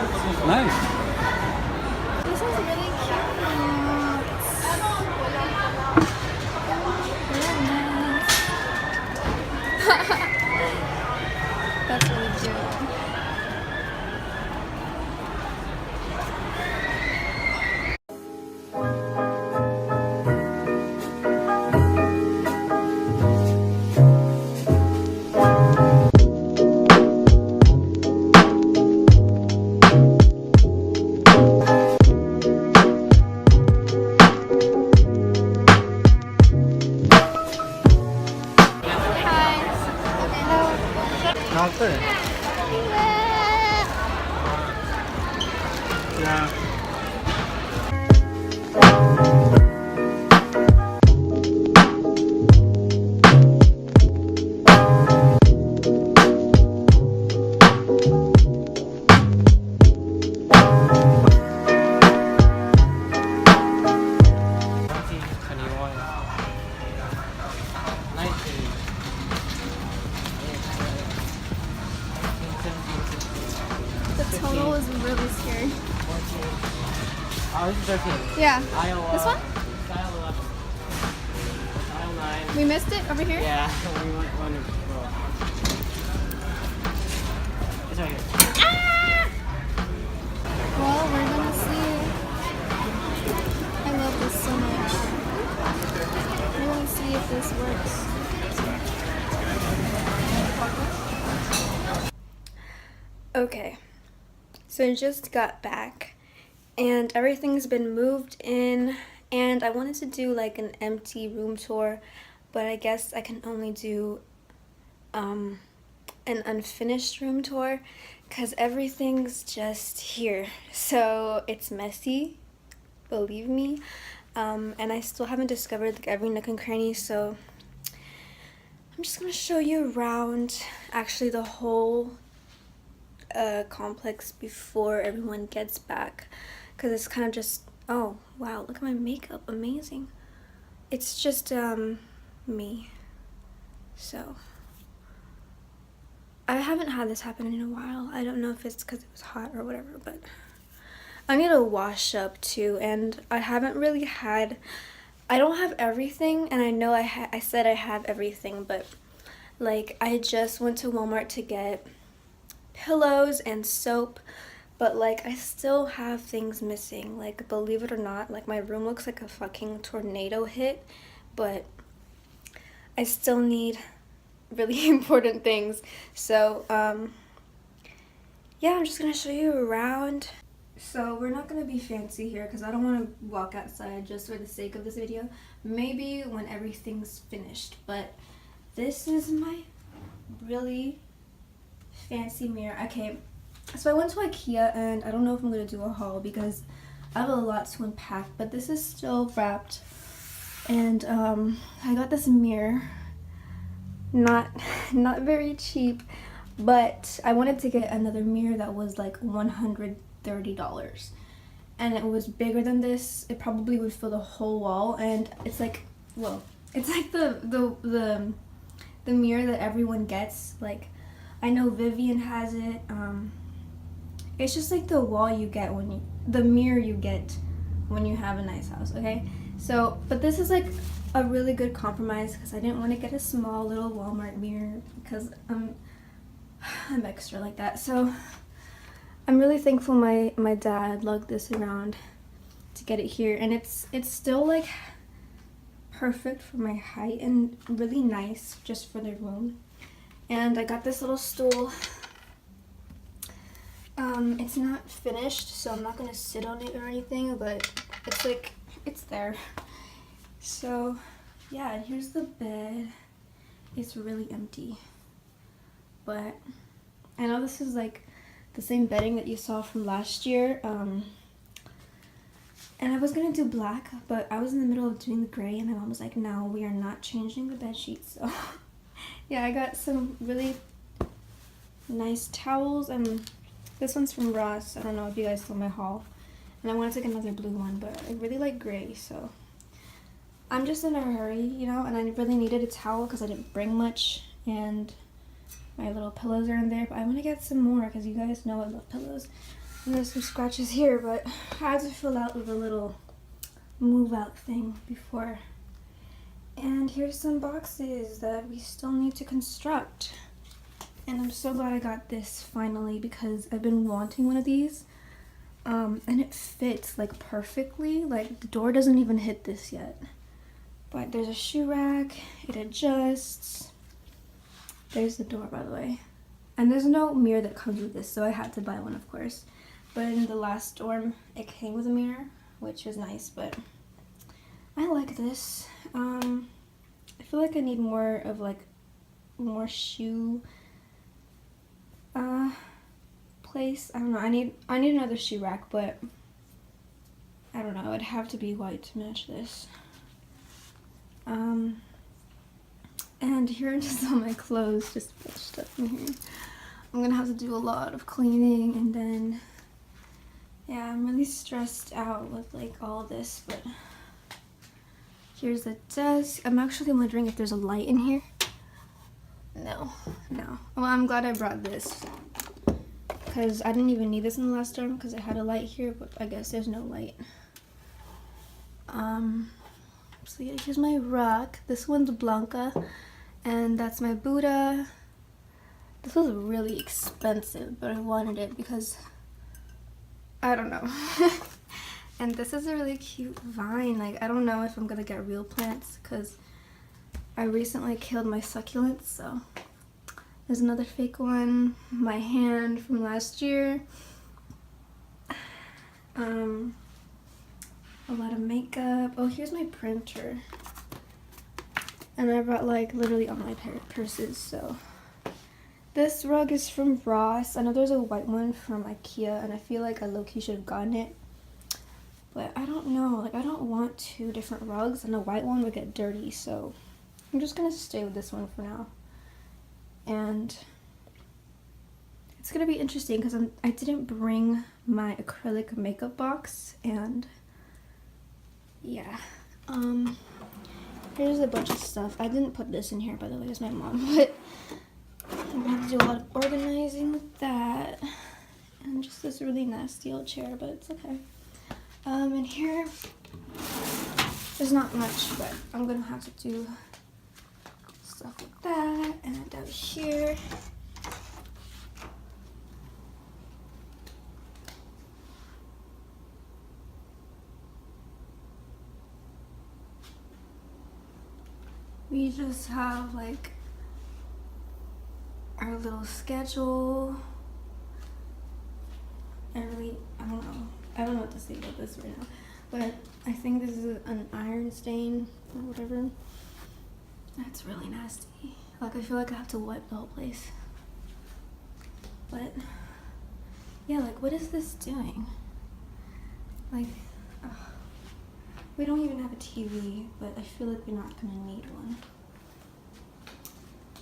Nice. This is really cute. That's really cute. Not good. Yeah. The total is really scary. Oh, this is 13. Yeah. Aisle, This one? Aisle 11. Aisle 9. We missed it over here? Yeah, we went one. It's right here. Well, we're gonna see. I love this so much. We're gonna see if this works. Okay, so I just got back and everything's been moved in, and I wanted to do like an empty room tour, but I guess I can only do an unfinished room tour because everything's just here. So it's messy, believe me, and I still haven't discovered like every nook and cranny, so I'm just gonna show you around actually the whole complex before everyone gets back, because it's kind of just, oh wow, look at my makeup, amazing. It's just me. So I haven't had this happen in a while. I don't know if it's because it was hot or whatever, but I need to wash up too, and I haven't really had, I don't have everything, and I know I said I have everything, but like I just went to Walmart to get pillows and soap, but like I still have things missing. Like, believe it or not, like my room looks like a fucking tornado hit, but I still need really important things. So yeah, I'm just gonna show you around. So we're not gonna be fancy here because I don't want to walk outside just for the sake of this video. Maybe when everything's finished, but this is my really fancy mirror. Okay, so I went to IKEA, and I don't know if I'm gonna do a haul because I have a lot to unpack, but this is still wrapped, and I got this mirror, not very cheap, but I wanted to get another mirror that was like $130, and it was bigger than this. It probably would fill the whole wall, and it's like, well, it's like the mirror that everyone gets. Like, I know Vivian has it. It's just like the wall you get the mirror you get when you have a nice house, okay? So, but this is like a really good compromise because I didn't want to get a small little Walmart mirror because I'm extra like that. So I'm really thankful my dad lugged this around to get it here, and it's still like perfect for my height and really nice just for the room. And I got this little stool. It's not finished, so I'm not gonna sit on it or anything, but it's like, it's there. So yeah, and here's the bed. It's really empty, but I know this is like the same bedding that you saw from last year. And I was gonna do black, but I was in the middle of doing the gray, and my mom was like, no, we are not changing the bed sheets. So yeah, I got some really nice towels, and this one's from Ross. I don't know if you guys saw my haul. And I want to take another blue one, but I really like gray, so I'm just in a hurry, you know, and I really needed a towel because I didn't bring much, and my little pillows are in there, but I want to get some more because you guys know I love pillows. And there's some scratches here, but I had to fill out with a little move out thing before. And here's some boxes that we still need to construct. And I'm so glad I got this finally because I've been wanting one of these. And it fits like perfectly. Like the door doesn't even hit this yet. But there's a shoe rack, it adjusts. There's the door, by the way. And there's no mirror that comes with this, so I had to buy one, of course. But in the last dorm, it came with a mirror, which was nice, but I like this. I feel like I need more of like, more shoe place. I don't know, I need another shoe rack, but I don't know, it'd have to be white to match this. And here are just all my clothes, just a bunch of stuff in here. I'm gonna have to do a lot of cleaning, and then, yeah, I'm really stressed out with like all this, but here's the desk. I'm actually wondering if there's a light in here. No. Well, I'm glad I brought this, because I didn't even need this in the last term because I had a light here, but I guess there's no light. So yeah, here's my rock. This one's Blanca, and that's my Buddha. This was really expensive, but I wanted it because, I don't know. And this is a really cute vine. Like, I don't know if I'm gonna get real plants because I recently killed my succulents, so there's another fake one. My hand from last year. A lot of makeup. Oh, here's my printer. And I brought like literally all my purses, so. This rug is from Ross. I know there's a white one from IKEA, and I feel like I low-key should have gotten it. But I don't know, like I don't want two different rugs, and the white one would get dirty, so I'm just gonna stay with this one for now. And it's gonna be interesting because I didn't bring my acrylic makeup box, and yeah. Here's a bunch of stuff. I didn't put this in here, by the way, it's my mom, but I'm gonna have to do a lot of organizing with that. And just this really nasty old chair, but it's okay. And here, there's not much, but I'm gonna have to do stuff like that. And down here, we just have like our little schedule. I don't know what to say about this right now, but I think this is an iron stain or whatever. That's really nasty. Like, I feel like I have to wipe the whole place. But yeah, like, what is this doing? Like, we don't even have a TV, but I feel like we're not gonna need one.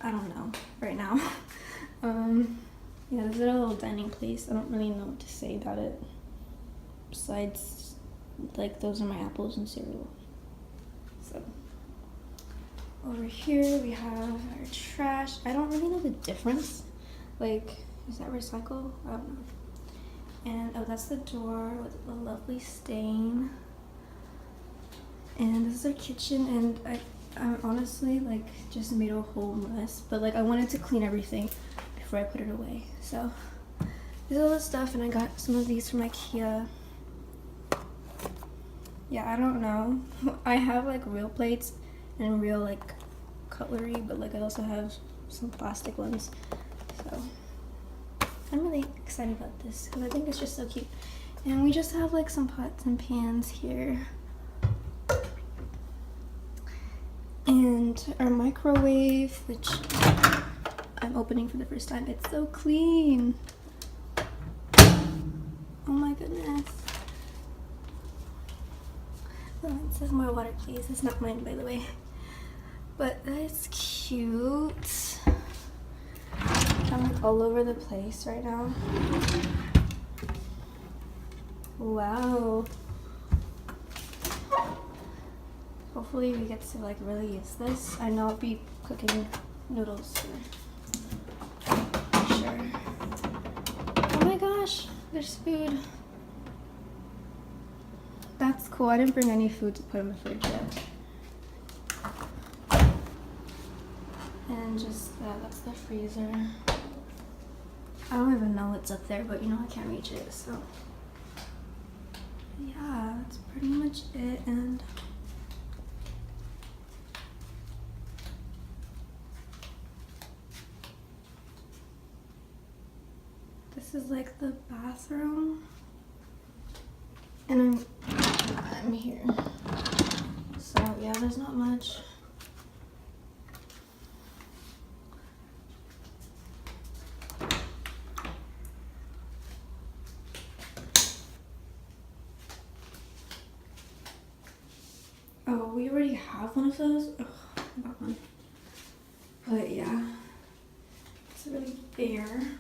I don't know right now. Yeah, this is a little dining place. I don't really know what to say about it. Besides, like, those are my apples and cereal. So, over here we have our trash. I don't really know the difference. Like, is that recycle? I don't know. And, oh, that's the door with a lovely stain. And this is our kitchen, and I honestly, like, just made a whole mess. But, like, I wanted to clean everything before I put it away. So, this is all the stuff, and I got some of these from IKEA. Yeah, I don't know. I have, like, real plates and real, like, cutlery, but, like, I also have some plastic ones. So, I'm really excited about this because I think it's just so cute. And we just have, like, some pots and pans here. And our microwave, which I'm opening for the first time. It's so clean. Oh my goodness. Oh, it says more water, please. It's not mine, by the way. But that's cute. I'm like all over the place right now. Wow. Hopefully we get to like really use this. I know I'll be cooking noodles for sure. Oh my gosh, There's food. That's cool. I didn't bring any food to put in the fridge yet. And just that's the freezer. I don't even know what's up there, but you know I can't reach it, so yeah, that's pretty much it. And this is like the bathroom, and I'm here. So yeah, there's not much. Oh, we already have one of those. Ugh, I got one. But yeah, it's really bare.